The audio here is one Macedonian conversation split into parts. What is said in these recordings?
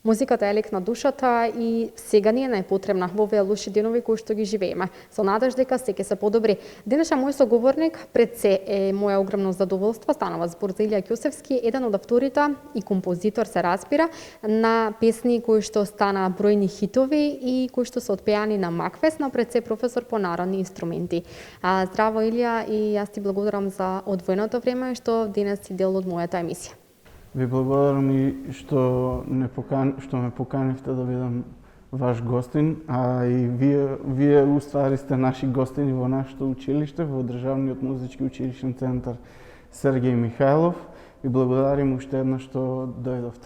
Музиката е лек на душата и сега ни е најпотребна во овие лоши денови кои што ги живееме. Со надеж дека се ќе се подобри. Денеша мој соговорник пред се е моја огромно задоволство. Станува збор за Илија Ќосевски, еден од авторите и композитор, се разбира, на песни кои што стана бројни хитови и кои што се отпеани на Макфест, но пред се професор по народни инструменти. Здраво Илија, и јас ти благодарам за одвоеното време што денес си дел од мојата емисија. Ви благодарам и што ме поканивте да бидам ваш гостин, а и вие уствари сте наши гостини во нашето училиште, во Државниот музички училишен центар Сергеј Михајлов. Ви благодарим уште еднаш што дојдовте.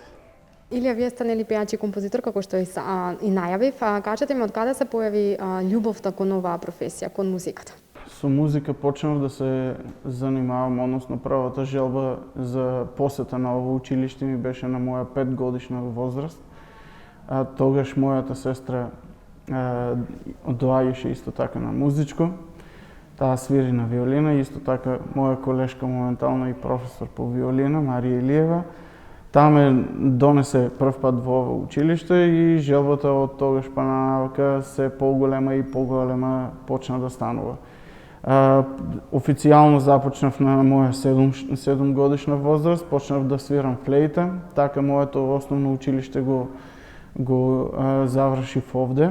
Илија, вие сте нели пеач и композитор, како што и најавив. Кажете ми од каде се појави љубовта кон оваа професија, кон музиката? Со музика почнав да се занимавам, односно првата желба за посета на ово училиште ми беше на моја 5-годишна возраст. Тогаш мојата сестра доаѓаше исто така на музичко. Таа свири на виолина, исто така моја колешка моментално и професор по виолина, Марија Илиева. Таа ме донесе прв пат во ово училиште и желбата од тогаш па навака се поголема и поголема почна да станува. Официјално започнав на моја 7 годишна возраст, почнав да свирам флейта, така моето основно училиште го завршив овде,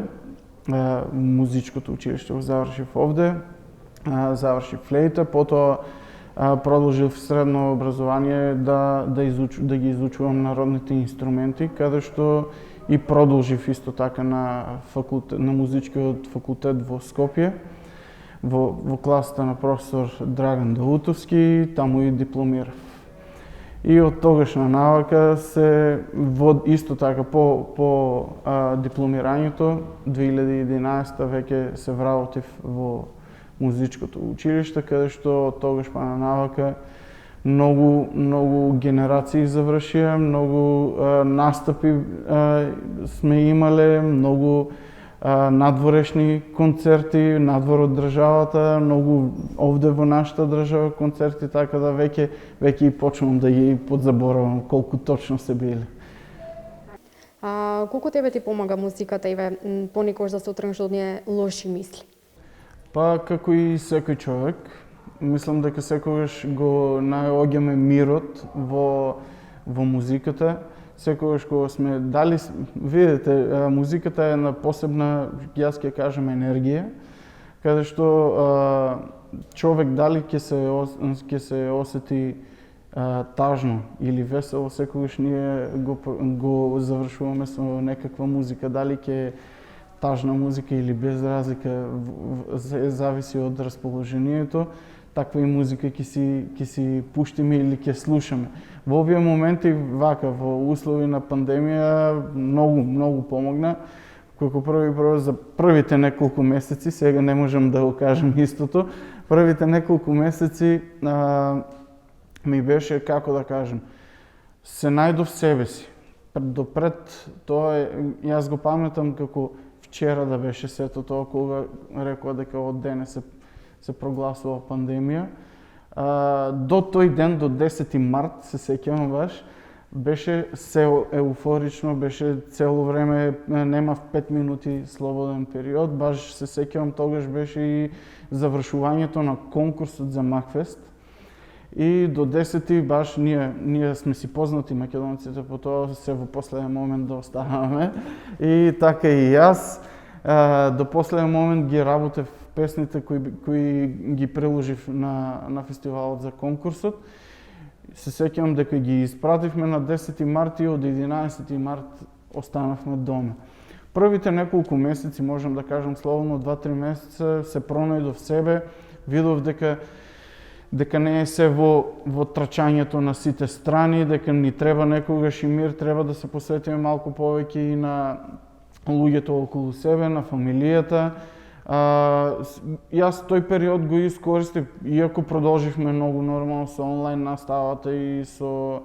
музичкото училиште го завршив овде, завршив флейта, потоа продолжив средно образование да ги изучувам народните инструменти, каде што и продолжив исто така на музичкиот факултет во Скопје, во класата на професор Драган Даутовски, таму и дипломирав. И од тогаш на навака исто така по дипломирањето 2011 веќе се вработив во музичкото училиште, каде што од тогаш па на навака многу генерации завршија, многу настапи сме имале, многу надворешни концерти, надвор од државата, многу овде во нашата држава концерти, така да веќе и почнувам да ги подзаборавам колку точно се биле. Колку тебе ти помага музиката и понекогаш да се отргнеш од оние лоши мисли? Па како и секој човек, мислам дека секогаш го наоѓаме мирот во музиката. Секогаш кога сме дали, видите, музиката е на посебна, јас ќе кажам, енергија, каде што човек дали ќе се осети тажно или весело, секогаш ние го завршуваме со некаква музика, дали ќе е тажна музика или без разлика, зависи од расположението. Таква и музика ќе си пуштиме или ќе слушаме. Во овие моменти, вака, во услови на пандемија, многу помогна. Како прво за првите неколку месеци, сега не можам да го кажам истото, првите неколку месеци ми беше, како да кажем, се најдов себе си. Допред тоа, јас го паметам како вчера да беше сето тоа, кога рекоа дека од денес се прогласува пандемија. До тој ден, до 10 март, се сеќавам баш, беше се еуфорично, беше цело време, немав 5 минути слободен период, баш се сеќавам тогаш беше и завршувањето на конкурсот за Макфест. И до 10 баш ние сме си познати македонците, по тоа се во последен момент да оставаме. И така и јас до последен момент ги работев песните кои ги приложив на фестивалот за конкурсот. Се сеќавам дека ги испративме на 10 март и од 11 март останавме дома. Првите неколку месеци, можам да кажам слободно 2-3 месеца, се пронајдов себе, видов дека не е се во трчањето на сите страни, дека ни треба некогаш и мир, треба да се посветиме малку повеќе и на луѓето околу себе, на фамилијата. Јас тој период го искористив, иако продолживме многу нормално со онлайн наставата и со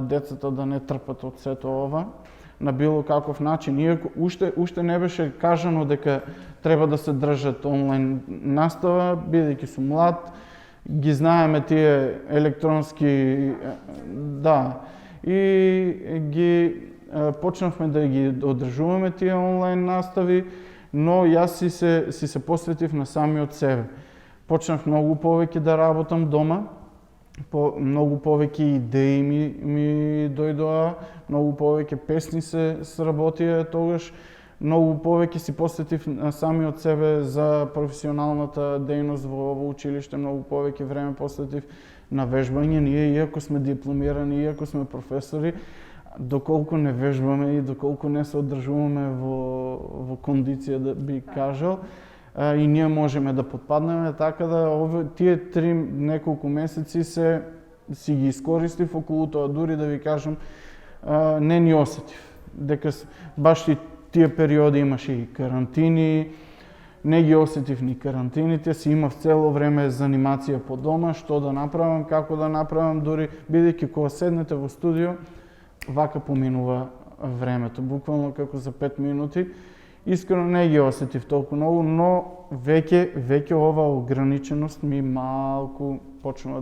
децата да не трпат од сето ова на било каков начин. Иако уште не беше кажано дека треба да се држат онлайн настава, бидејќи сум млад, ги знаеме тие електронски, да, и почнавме да ги одржуваме тие онлайн настави, но јас си се посветив на самиот себе. Почнав многу повеќе да работам дома, многу повеќе идеи ми дојдоа, многу повеќе песни се сработија тогаш, многу повеќе си посветив на самиот себе за професионалната дејност во училиште, многу повеќе време посветив на вежбање. Ние, иако сме дипломирани, иако сме професори, доколку не вежбаме и доколку не се одржуваме во кондиција, да би кажал, и ние можеме да потпаднеме, така да тие 3 неколку месеци си ги искористив околу тоа, дури да ви кажам, не ни осетив. Дека баш тие периоди имаше и карантини, не ги осетив ни карантините, си имав цело време занимација по дома, што да направам, како да направам, дури бидејќи кога седнете во студио, вака поминува времето, буквално како за 5 минути. Искрено не ги осетив толку многу, но веќе ова ограниченост ми малку почнува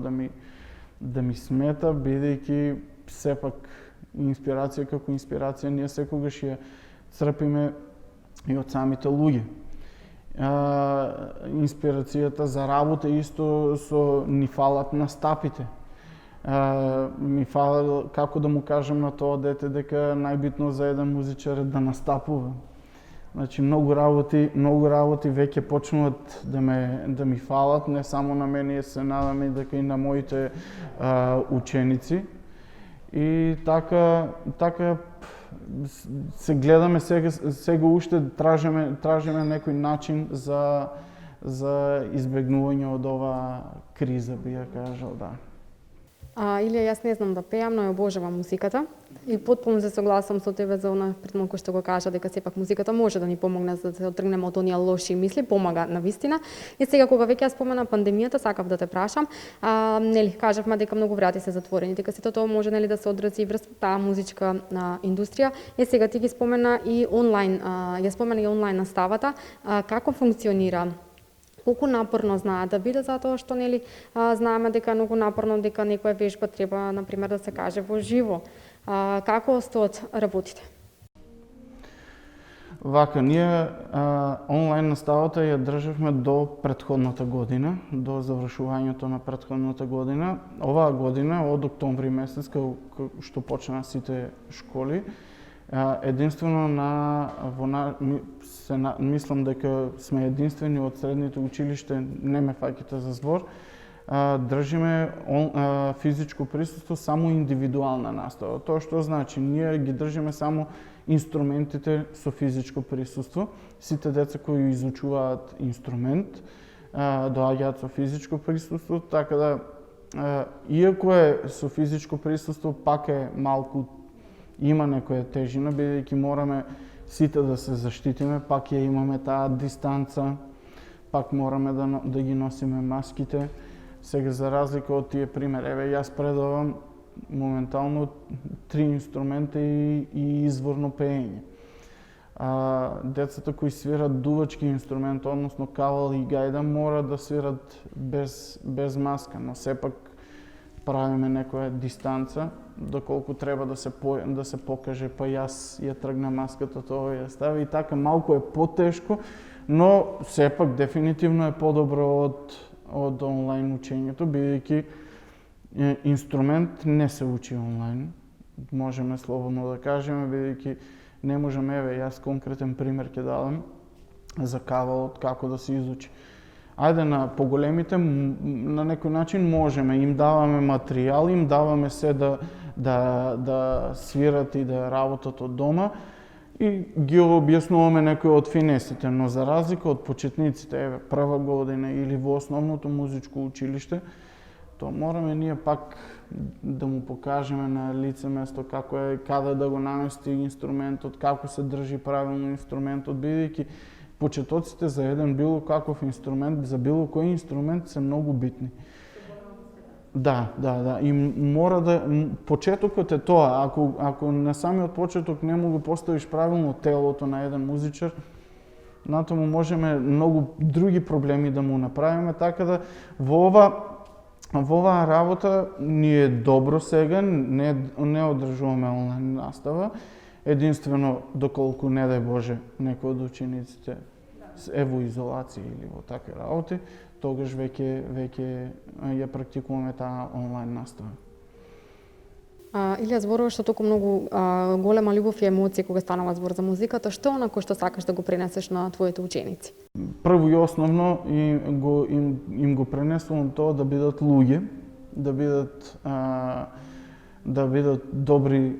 да ми смета, бидејќи сепак инспирација како инспирација ние секогаш ја црпиме и од самите луѓе. Инспирацијата за работа исто ни фалат настапите. Ми фала, како да му кажам на тоа дете, дека најбитно за еден музичар е да настапува. Значи, многу работи веќе почнуваат да ми фалат, не само на мене, се надам и дека и на моите ученици. И така се гледаме сега уште тражиме некој начин за избегнување од ова криза, би ја кажал, да. Илија, јас не знам да пеам, но ја обожавам музиката и потполно се согласам со тебе за она предмалку што го кажа, дека сепак музиката може да ни помогне за да се отргнеме од оние лоши мисли, помага навистина. И сега кога веќе ја спомена пандемијата, сакав да те прашам, нели кажавме дека многу врати се затворени, дека сето тоа може нели да се одрази врз таа музичка индустрија. Сега ти ги спомена и онлайн, ја спомена и онлайн наставата, како функционира? Колку напорно знаат да биде, затоа што нели знаеме дека е многу напорно, дека некоја вежба треба на пример да се каже во живо. Како стоат работите? Вака, ние онлайн наставата ја државме до претходната година, до завршувањето на претходната година. Оваа година, од октомври месец, што почнаа сите школи, единствено мислам дека сме единствени од средните училиште, не ме фаќате за збор, држиме физичко присуство, само индивидуална настава. Тоа што значи, ние ги држиме само инструментите со физичко присуство. Сите деца кои изучуваат инструмент доаѓаат со физичко присуство, така да иако е со физичко присуство, пак е малку, има некоја тежина, бидејќи мораме сите да се заштитиме, пак ја имаме таа дистанца, пак мораме да ги носиме маските. Сега, за разлика од тие пример, јас предавам моментално 3 инструмента и изворно пеење. Децата кои свират дувачки инструмент, односно кавал и гајда, мора да свират без маска, но сепак правиме некоја дистанца, доколку треба да се покаже, па јас ја тргна маската, тоа ја стави, и така малку е потешко, но сепак дефинитивно е подобро од онлайн учењето, бидејќи инструмент не се учи онлайн, можеме слободно да кажеме, бидејќи не можеме, јас конкретен пример ќе дадам за кавалот, како да се изучи. Ајде, на поголемите на некој начин можеме, им даваме материјал, им даваме се да свират и да работат од дома и ги објаснуваме некои од финесите, но за разлика од почетниците, прва година или во основното музичко училиште, тоа мораме ние пак да му покажеме на лице место како е, каде да го намести инструментот, како се држи правилно инструментот, бидејќи почетоците за еден било каков инструмент, за било кој инструмент се многу битни. Да. И мора почетокот е тоа, ако на самиот почеток не му го поставиш правилно телото на еден музичар, натаму можеме многу други проблеми да му направиме, така да во оваа работа ни е добро сега, не одржуваме онлайн настава, единствено доколку не дај Боже некој од учениците е во изолација или во такви работи, тогаш веќе ја практикуваме таа онлайн настава. Илија, зборуваш што толку многу голема љубов и емоции кога станува збор за музиката, што е онако што сакаш да го пренесеш на твоите ученици? Прво и основно им го пренесувам тоа да бидат луѓе, да бидат добри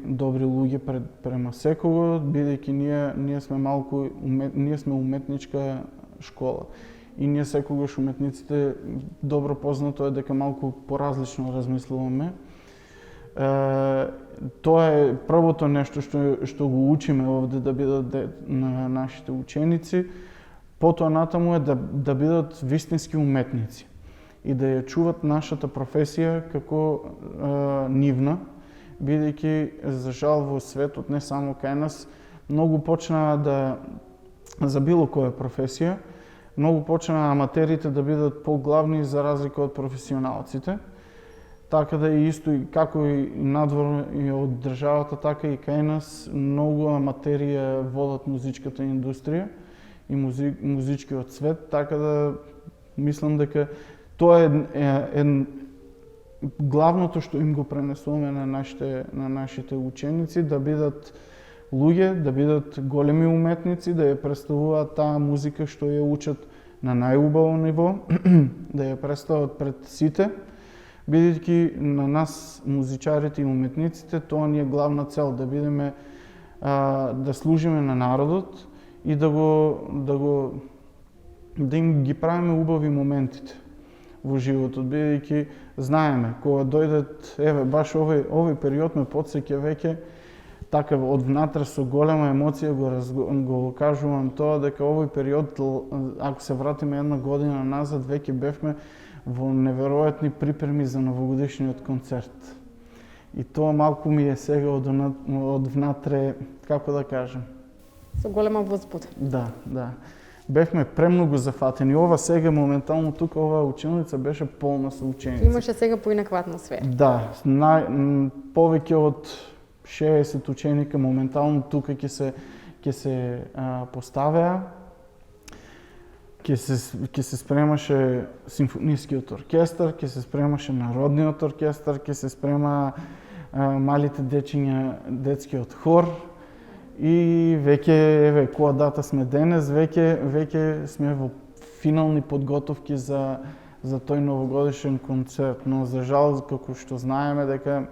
луѓе према секого, бидејќи ние сме уметничка школа. И ние секогаш уметниците добро познато е дека малку поразлично размислуваме. Тоа е првото нешто што го учиме овде да бидат на нашите ученици. Потоа натаму е да бидат вистински уметници и да ја чуват нашата професија како нивна, бидејќи за жал во светот, не само кај нас, многу почнаа за било која професија, многу почнаа аматерите да бидат поглавни за разлика од професионалците. Така да и исто како и надвор и од државата, така и кај нас многу аматери ја водат музичката индустрија и музичкиот свет, така да мислам дека тоа е главното што им го пренесуваме на нашите ученици, да бидат луѓе, да бидат големи уметници, да ја представуваат таа музика што ја учат на најубаво ниво, да ја представат пред сите, бидејќи на нас, музичарите и уметниците, тоа ни е главна цел, да бидеме, да служиме на народот и да им ги правиме убави моментите во животот, бидејќи знаеме, кога дојдат, баш овој период ме потсеќа веќе, така од внатре со голема емоција го кажувам тоа, дека овој период, ако се вратиме една година назад, веќе бевме во неверојатни припреми за новогодишниот концерт. И тоа малку ми е сега од внатре, како да кажем. Со голема возбуда. Да. Бевме премногу зафатени. Ова сега моментално тука оваа училница беше полна со ученици. Имаше сега поинаква атмосфера. Да, повеќе од 60 ученика моментално тука ќе се поставеа. Ќе се спремаше симфонискиот оркестар, ќе се спремаше народниот оркестар, ќе се спрема малите дечиња, детскиот хор. И веќе, која дата сме денес, веќе сме во финални подготовки за тој новогодишен концерт. Но за жал, како што знаеме дека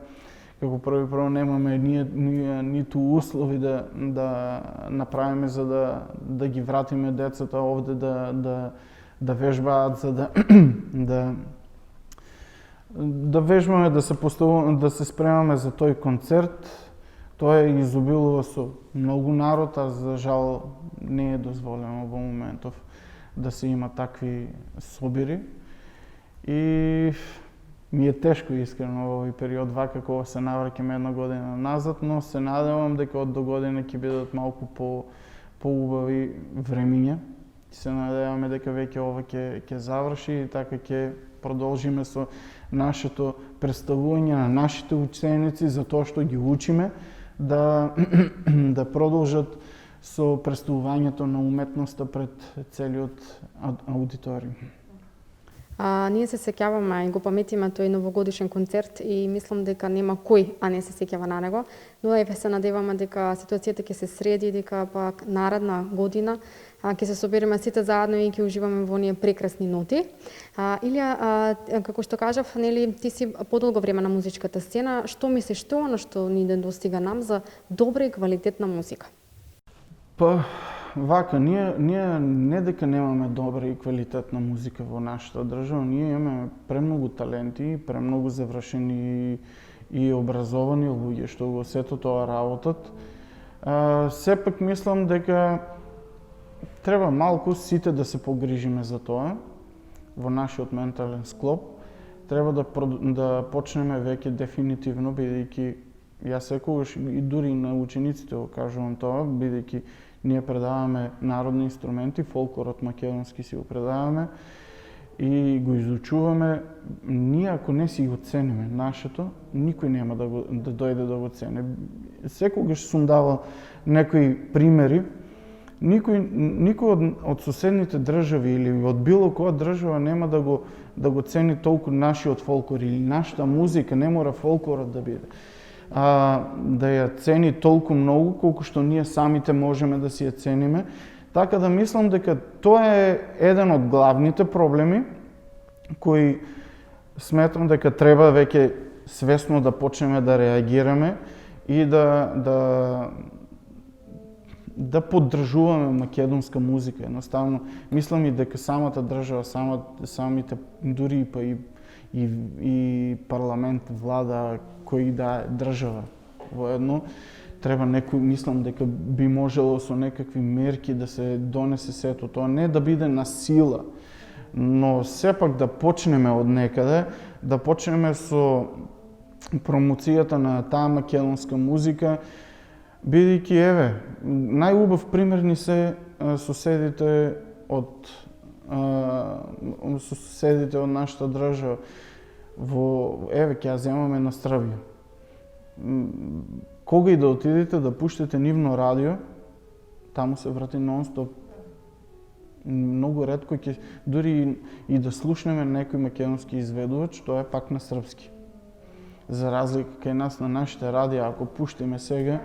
како прво немаме ниту услови да направиме за да ги вратиме децата овде да вежбаат, за да вежбаме, да се спремаме за тој концерт. Тоа е изобилува со многу народ, а за жал не е дозволено во моментов да се има такви собири. И ми е тешко искрено во овој период, вака кога се навраќаме една година назад, но се надевам дека од до година ќе бидат малку поубави времиња. Се надеваме дека веќе ова ќе заврши и така ќе продолжиме со нашето представување на нашите ученици за тоа што ги учиме, да продолжат со представувањето на уметноста пред целиот аудиториум. Ние се сеќаваме и го паметиме тој новогодишен концерт и мислам дека нема кој не се сеќава на него, но се надеваме дека ситуацијата ќе се среди, дека пак наредна година ќе се собереме сите заедно и ќе уживаме во оние прекрасни ноти. Илија, како што кажав, нели ти си подолго време на музичката сцена, што мислиш тоа на што ни недостига нам за добра и квалитетна музика? Вака, ние не дека немаме добра и квалитетна музика во нашата држава, ние имаме премногу таленти, премногу завршени и образовани луѓе што го сето тоа работат. Сепак мислам дека треба малку сите да се погрижиме за тоа во нашиот ментален склоп. Треба да почнеме веќе дефинитивно, бидејќи јас секогаш и дури на учениците го кажувам тоа, бидејќи ние предаваме народни инструменти, фолклорот македонски си го предаваме и го изучуваме, ние ако не си го цениме нашето, никој нема да дојде да го цени. Секогаш сум давал некои примери, никој од соседните држави или од било која држава нема да го цени толку нашиот фолклор или нашата музика, не мора фолклорот да биде. Да ја цени толку многу колку што ние самите можеме да си ја цениме. Така да мислам дека тоа е еден од главните проблеми кои сметам дека треба веќе свесно да почнеме да реагираме и да поддржуваме македонска музика. Едноставно, мислам и дека самата држава, самите дури па и парламент, влада, кој да е држава воедно, треба мислам дека би можело со некакви мерки да се донесе сето тоа, не да биде на сила, но сепак да почнеме од некаде, да почнеме со промоцијата на таа македонска музика, бидејќи најубав пример ни се соседите од нашата држава. Ќе ја земаме на Србија. Кога и да отидете да пуштите нивно радио, таму се врати нон-стоп. Многу ретко ќе дури и да слушнеме некој македонски изведувач, тоа е пак на српски. За разлика кај нас на нашите радиа, ако пуштиме сега,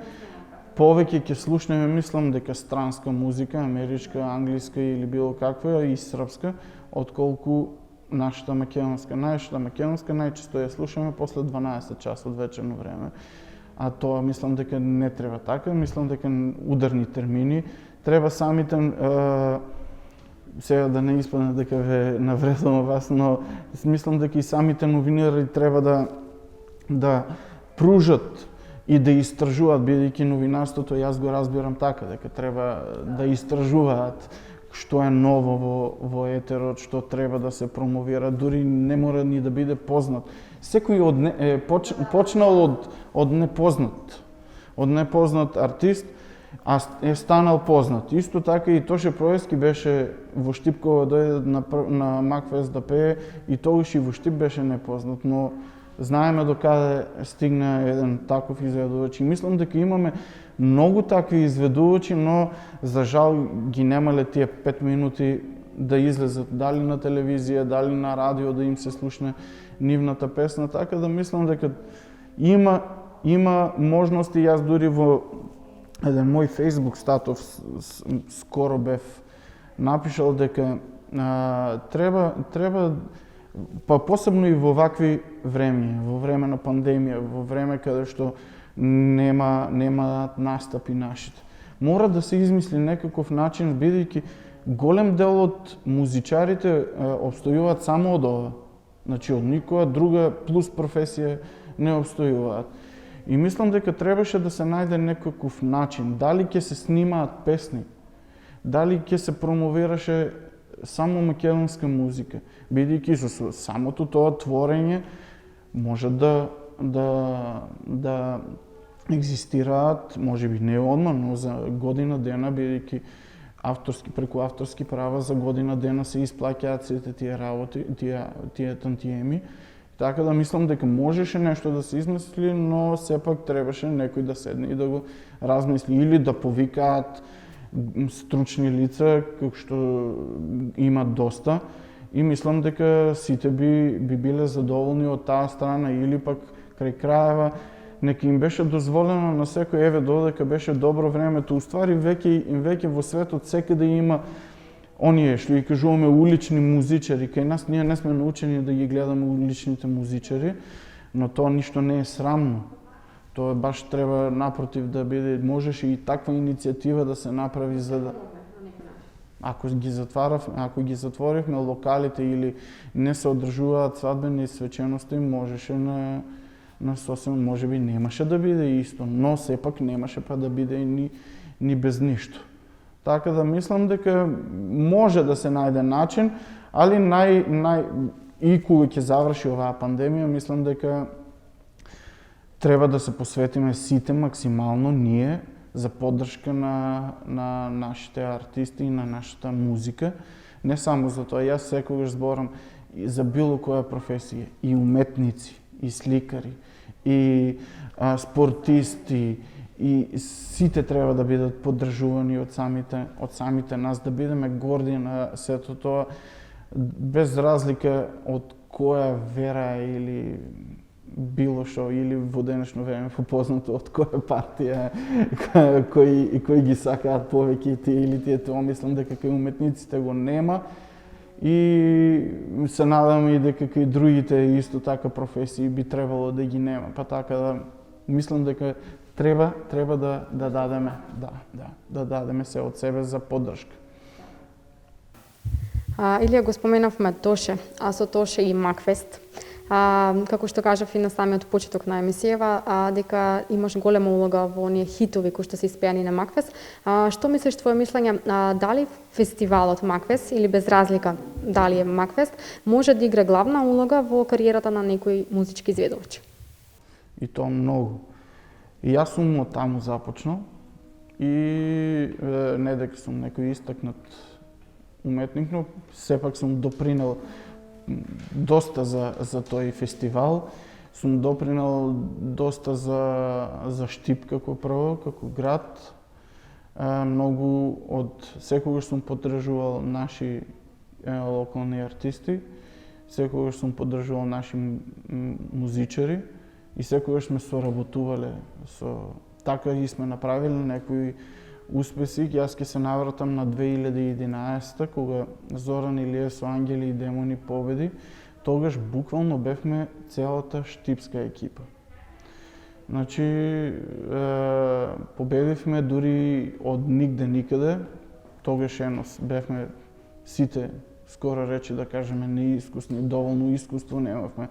повеќе ќе слушнеме, мислам дека странска музика, америчка, англиска или било каква и српска, отколку нашата македонска. Нашата македонска најчесто ја слушаме после 12 часот вечерно време. А тоа мислам дека не треба така, мислам дека ударни термини, треба самите, сега да не испадне дека ве навредувам вас, но мислам дека и самите новинари треба да пружат и да истражуваат, бидејќи новинарството, јас го разбирам така, дека треба да истражуваат што е ново во етерот, што треба да се промовира, дури не мора ни да биде познат. Секој почнал од непознат артист, а е станал познат. Исто така и Тоше Проески беше во Штип кога дојде на Макфест да пее, и тогаш и во Штип беше непознат, но знаеме до каде стигна еден таков изведувач. И мислам дека имаме многу такви изведувачи, но за жал ги немале тие 5 минути да излезат дали на телевизија, дали на радио да им се слушне нивната песна, така да мислам дека има можности. Јас дури во еден мој Facebook статус скоро бев напишал дека треба па посебно и во вакви време, во време на пандемија, во време каде што нема настапи нашите. Мора да се измисли некаков начин, бидејќи голем дел од музичарите обстојуваат само од ова. Значи од никоја друга плюс професија не обстојуваат. И мислам дека требаше да се најде некаков начин, дали ќе се снимаат песни, дали ќе се промовираше само македонска музика, бидејќи со самото тоа творење може да екзистираат, можеби не одма, но за година дена, бидејќи преку авторски права за година дена се исплаќаат сите тие работи, тие тантиеми. Така да мислам дека можеше нешто да се измисли, но сепак требаше некој да седне и да го размисли или да повикаат стручни лица, како што имат доста, и мислам дека сите би биле задоволни од таа страна, или пак крај краева нека им беше дозволено на секој, додека беше добро времето. Уствари веќе во светот секаде има оние што ги кажуваме улични музичари. Кај нас ние не сме научени да ги гледаме уличните музичари, но тоа ништо не е срамно. Тоа баш треба напротив да биде, можеше и таква иницијатива да се направи за да ако ги затворивме локалите или не се одржуваат свадбени свечености, можеше на сосем, можеби немаше да биде исто, но сепак немаше па да биде ни без ништо. Така да мислам дека може да се најде начин, али и кога ќе заврши оваа пандемија, мислам дека треба да се посветиме сите максимално ние за поддршка на нашите артисти и на нашата музика. Не само за тоа, јас секогаш зборам и за било која професија, и уметници, и сликари, и спортисти, и сите треба да бидат поддржувани од самите нас, да бидеме горди на сето тоа, без разлика од која вера или било што, или во денешно време попознато од која партија, кои ги сакаат повеќе тие или тие, тоа мислам дека кај уметниците го нема. И се надам и дека кај другите исто така професии би требало да ги нема. Па така да мислам дека треба да дадеме, да дадеме се од себе за поддршка. Илија, го споменавме Тоше, а со Тоше и Макфест. Како што кажав и на самиот почеток на емисијава, дека имаш голема улога во оние хитови кои што се испеани на Макфест. Што мислиш, твое мислење, дали фестивалот Макфест или без разлика дали е Макфест може да игра главна улога во кариерата на некој музички изведувач? И тоа многу. И јас сум од таму започнал и не дека сум некој истакнат уметник, но сепак сум допринел доста за тој фестивал. Сум допринел доста за Штип како прво, како град. Многу секогаш сум поддржувал наши локални артисти, секогаш сум поддржувал наши музичари и секогаш сме соработувале така и сме направиле некои успеси. Јас ќе се навратам на 2011 кога Зоран Илиев со Ангели и демони победи. Тогаш буквално бевме целата Штипска екипа. Значи, победивме дури од нигде никаде. Тогаш бевме сите, скоро рече да кажеме, неискусни, доволно искуство немавме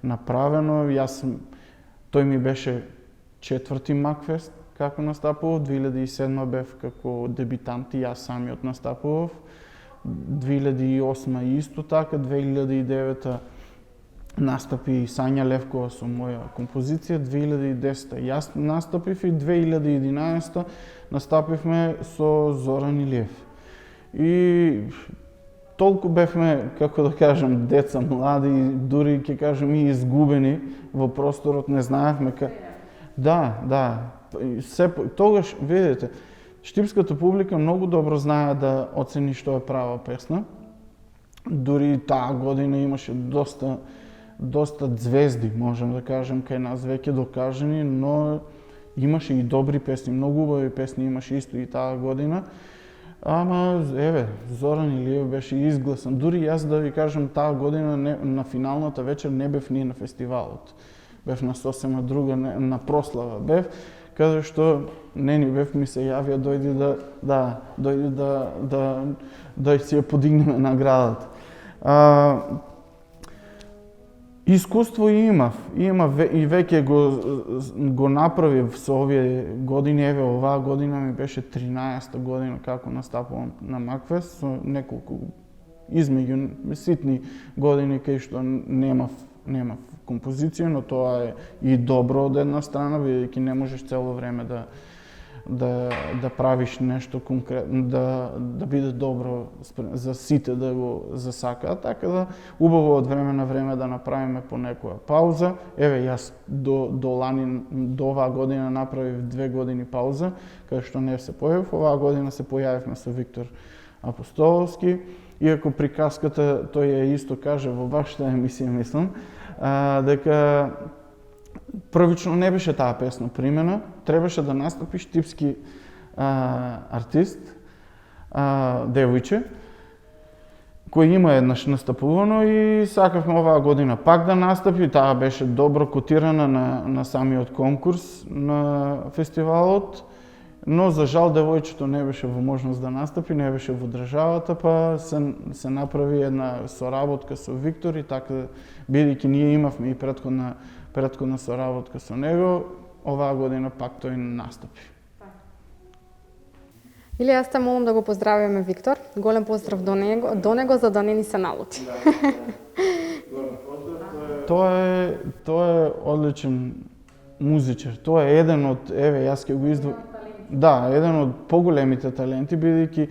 направено. Тој ми беше четврти Макфест како настапував, 2007 бев како дебитант и јас самиот настапував, 2008 исто така, 2009 настапи Сања Левкова со моја композиција, 2010 јас настапив и 2011 настапивме со Зоран Илиев. И толку бевме, како да кажам, деца, млади, дури ќе кажем и изгубени во просторот, не знаевме Да. Тогаш, видите, штипската публика многу добро знае да оцени што е права песна. Дури таа година имаше доста звезди, можем да кажем, кај нас веќе докажани, но имаше и добри песни, многу убави песни имаше исто и таа година. Ама, Зоран Илиев беше изгласан. Дури јас да ви кажам, таа година на финалната вечер не бев ни на фестивалот. Бев на сосема друга, на прослава бев, каде што не ни бев, ми се јавија, дојди да си ја подигнеме наградата. Искуство имав и веќе го направив со овие години. Оваа година ми беше 13-та година како настапувам на Макфест, со неколку измеѓу ситни години кај што немав композиција, но тоа е и добро од една страна, бидејќи не можеш цело време да правиш нешто конкретно, да биде добро за сите да го засакаат, така да убаво од време на време да направиме по некоја пауза. Јас до оваа година направив 2 години пауза, кај што не се појавив. Оваа година се појавивме со Виктор Апостоловски, иако приказката тој ја исто каже во вашата емисија, мислам, дека првично не беше таа песна примена, требаше да настапи штипски артист, девојче, кој има еднаш настапувано и сакавме оваа година пак да настапи. Таа беше добро котирана на самиот конкурс на фестивалот, но за жал девојчето не беше во можност да настапи, не беше во државата, па се направи една соработка со Виктор и така, бидејќи ние имавме и претходна соработка со него, оваа година пак тој настапи. Или јас те молам да го поздравиме Виктор. Голем поздрав до него за да не ни се налути. Тоа е одличен музичар. Тоа е еден од, јас ќе го издвојам. Да, еден од поголемите таленти, бидејќи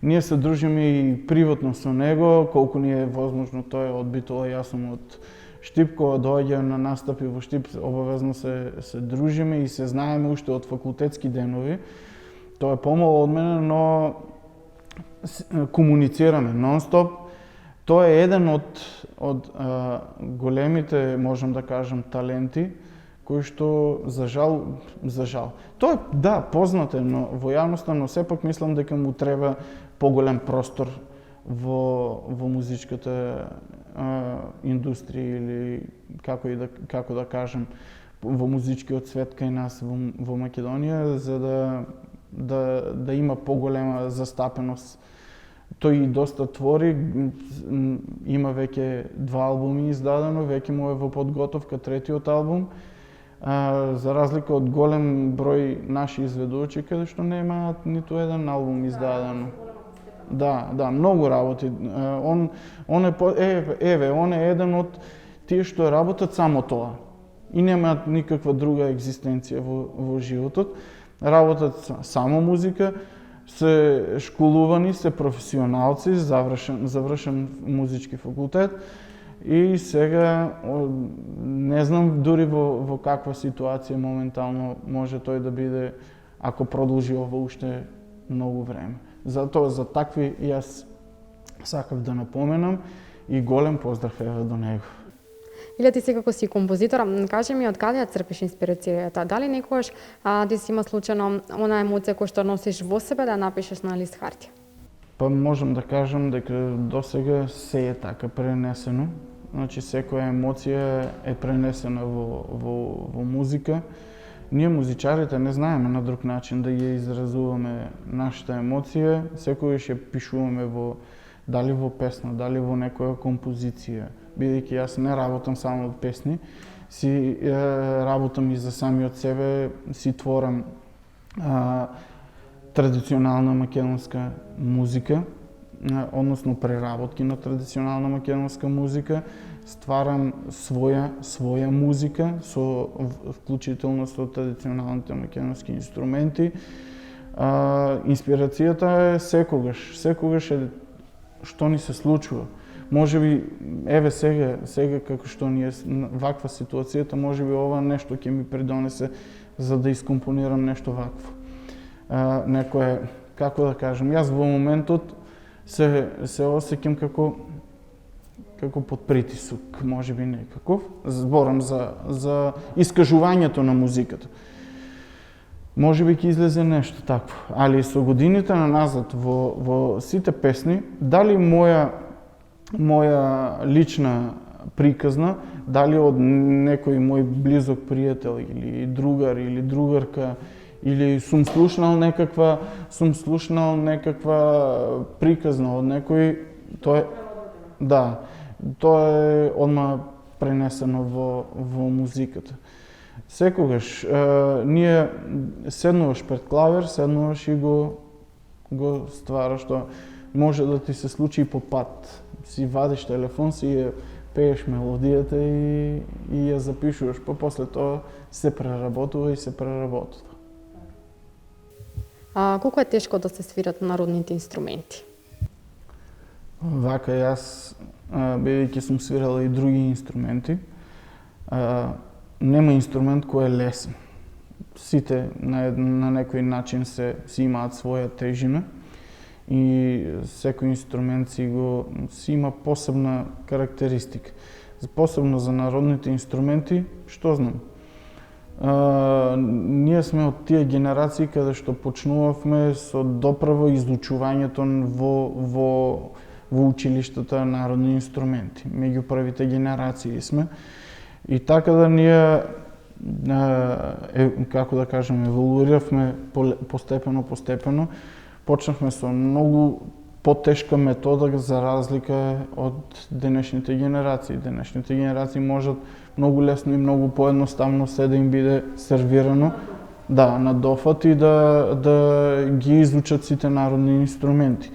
Ние се дружиме и приватно со него, колку ни е возможно, тој е од Битола, јас сум од Штип, кога доаѓа на настапи во Штип, обавезно се дружиме и се знаеме уште од факултетски денови. Тој е помало од мене, но комуницираме нон-стоп. Тој е еден од големите, можам да кажам, таленти, кои што за жал, тој да, познат е во јавноста, но сепак мислам дека му треба поголем простор во музичката индустрија или како да кажем, во музичкиот свет кај нас во Македонија, за да има поголема застапеност. Тој и доста твори, има веќе 2 албуми издадено, веќе му е во подготовка 3-тиот албум. За разлика од голем број наши изведувачи, каде што немаат ниту еден албум издадено. Да, многу работи. Он е еден од тие што работат само тоа. И немаат никаква друга екзистенција во животот. Работат само музика, се школувани, се професионалци, завршен музички факултет. И сега, не знам дури во каква ситуација моментално може тој да биде, ако продолжи ова уште многу време. Затоа за такви јас сакав да напоменам и голем поздрав еве до него. Иле ти сега си композитор, кажи ми од каде ја црпиш инспирацијата? Дали некогаш ти си има случајно она емоција која што носиш во себе да напишеш на лист хартија? Па можам да кажам дека досега се е така пренесено. Значи секоја емоција е пренесена во музика. Ние музичарите не знаеме на друг начин да ја изразуваме нашата емоција. Секогаш ја пишуваме дали во песна, дали во некоја композиција. Бидејќи јас не работам само од песни, си работам и за самиот себе, си творам традиционална македонска музика, односно преработки на традиционална македонска музика, стварам своја музика, вклучително со традиционалните македонски инструменти. Инспирацијата е секогаш е што ни се случува. Можеби, еве сега како што ни е ваква ситуацијата, можеби ова нешто ќе ми придонесе за да искомпонирам нешто вакво. Некое, како да кажем, јас во моментот се осеќам како под притисок, можеби некаков. Зборам за искажувањето на музиката. Можеби ќе излезе нешто такво, али со годините назад во сите песни, дали моја лична приказна, дали од некој мој близок пријател или другар или другарка, или сум слушнал некаква приказна од некој, тоа е одма пренесено во музиката. Секогаш ние седнуваш пред клавир, седнуваш и го ствараш тоа. Може да ти се случи и по пат. Си вадиш телефон, си ја пееш мелодијата и ја запишуваш, па после тоа се преработува и се преработува. Колку е тешко да се свират народните инструменти? Вака јас, бидејќи сум свирал и други инструменти, нема инструмент кој е лесен. Сите на некој начин си имаат своја тежина и секој инструмент си има посебна карактеристика. Посебно за народните инструменти, што знам? Ние сме од тие генерации каде што почнувавме со доправо изучувањето во училиштата народни инструменти. Меѓу првите генерации сме. И така да ние, како да кажем, еволуиравме постепено. Почнавме со многу потешка метода за разлика од денешните генерации. Денешните генерации можат многу лесно и многу поедноставно се да им биде сервирано, на дофат и да ги изучат сите народни инструменти.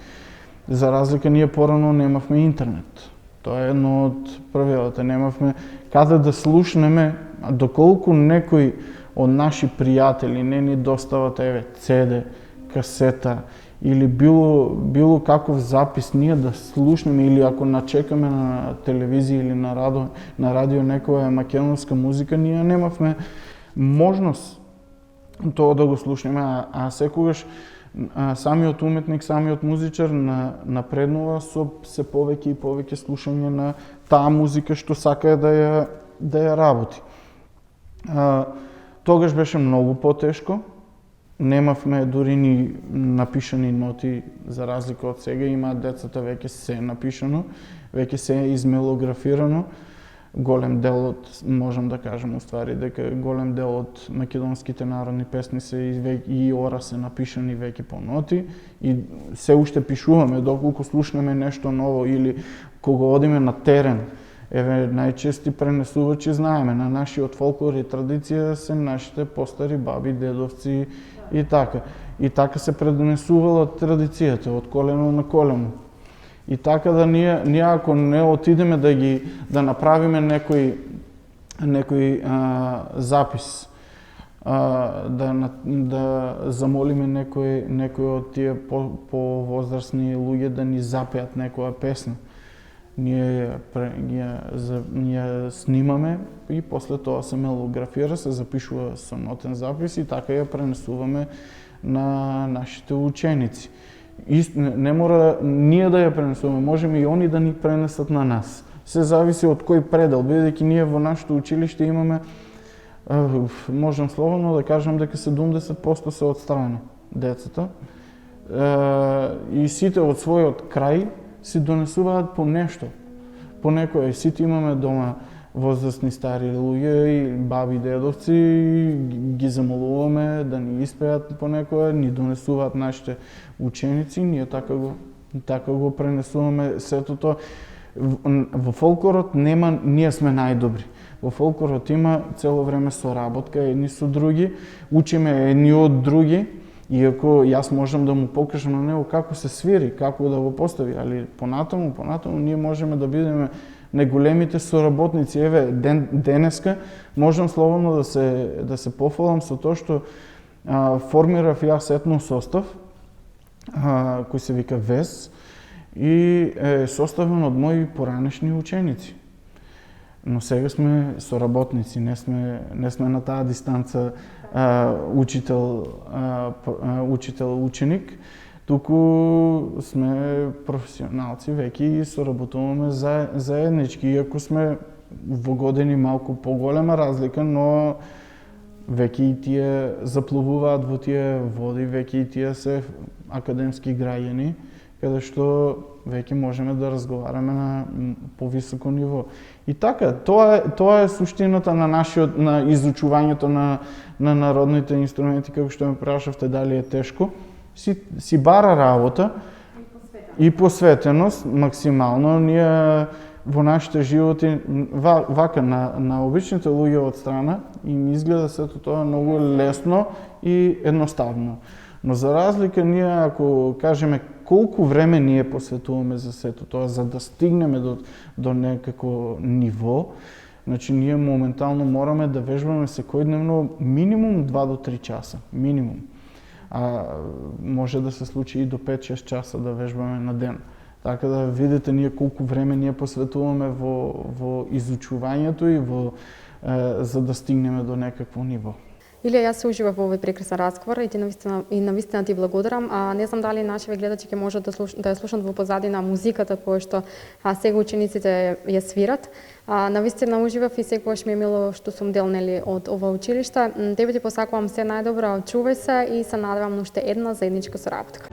За разлика ние порано немавме интернет. Тоа е едно од правилата. Немавме каде да слушнеме, доколку некој од наши пријатели не ни достават CD, касета или било каков запис ние да слушнеме или ако начекаме на телевизија или на радио некоја македонска музика, ние немавме можност тоа да го слушнеме, а секогаш самиот уметник, самиот музичар напреднува со се повеќе и повеќе слушање на таа музика што сака да ја работи. Тогаш беше многу потешко. Немавме дури ни напишани ноти, за разлика од сега. Имаат децата веќе се напишано, веќе се измелографирано. Голем дел од, можам да кажам уствари, дека голем дел од македонските народни песни се и ора се напишани веќе по ноти и се уште пишуваме доколку слушнеме нешто ново или кога одиме на терен. Еве, најчести пренесувачи знаеме, на нашиот фолклор и традиција се нашите постари баби, дедовци и така. И така се пренесувала традицијата од колено на колено. И така да ние ако не отидеме да направиме некој запис, да замолиме некој од тие повозрастни луѓе да ни запеат некоја песна. Ние снимаме и после тоа се мелографира, се запишува со нотен запис и така ја пренесуваме на нашите ученици. Не мора ние да ја пренесуваме, можеме и они да ни пренесат на нас. Се зависи од кој предел, бидејќи ние во нашето училиште имаме, можам слободно да кажам дека 70% се отстрани децата. И сите од својот крај си донесуваат по нешто, по некој. Сите имаме дома возрастни стари луѓе и баби, дедовци, ги замолуваме да ни испеат по некоја, ни донесуваат нашите ученици, ние така го пренесуваме сето тоа. Во фолклорот нема ние сме најдобри. Во фолклорот има цело време соработка едни со други, учиме едни од други. Иако јас можам да му покажам на него како се свири, како да го постави, али понатаму ние можеме да бидеме најголемите соработници. Еве, денеска можам слободно да се пофалам со тоа што формирав јас етно состав, кој се вика ВЕС, и е составен од мои поранешни ученици. Но сега сме соработници, не сме на таа дистанца учител-ученик, туку сме професионалци веќе и соработуваме заеднички, иако сме во години малку поголема разлика, но веќе и тие заплувуваат во тие води, веќе и тие се академски граѓани, каде што веќе можеме да разговараме на повисоко ниво. И така, тоа е суштината на изучувањето на народните инструменти, како што ме прашавте дали е тешко. Си бара работа и посветеност максимално. Ние во нашите животи, вака на обичните луѓе од страна, им изгледа сето тоа многу лесно и едноставно. Но за разлика ние, ако кажеме колку време ние посветуваме за сето тоа, за да стигнеме до некако ниво, значи ние моментално мораме да вежбаме секојдневно минимум 2 до 3 часа, минимум. А може да се случи и до 5-6 часа да вежбаме на ден. Така да видите ние колку време ние посветуваме во изучувањето и за да стигнеме до некакво ниво. Илија, јас се уживав во овој прекрасен разговор и навистина ти благодарам. Не знам дали нашите гледачи ќе можат да ја слушнат во позадина музиката која што сега учениците ја свират. Навистина уживав и секогаш ми е мило што сум дел од ова училиште. Тебе ти посакувам се најдобро, чувај се и се надевам на уште една заедничка соработка.